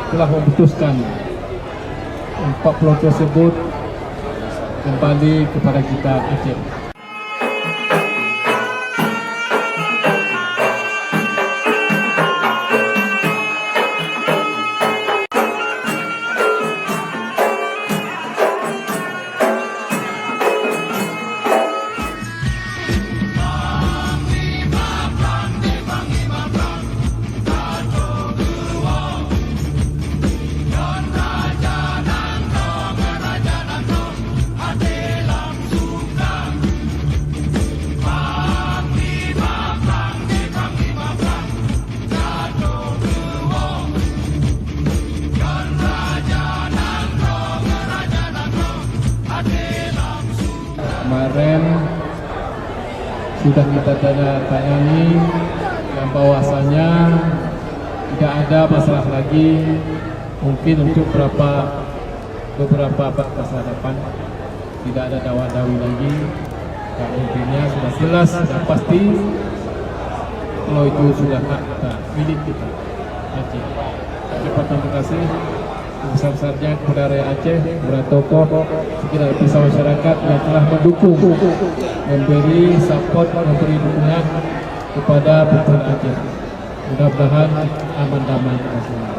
telah memutuskan 40 tersebut kembali kepada kita Aceh. Kemarin sudah kita tanya-tanyai yang bahwasanya tidak ada masalah lagi, mungkin untuk beberapa masa depan tidak ada dawa-dawi lagi. Dan intinya sudah jelas, sudah pasti kalau itu sudah hak kita, milik kita Aceh. Terima kasih besar-besarnya kepada rakyat Aceh, kepada tokoh, segenap lapisan masyarakat yang telah mendukung, memberi support, memberi dukungan kepada Putra Aceh. Mudah-mudahan aman damai.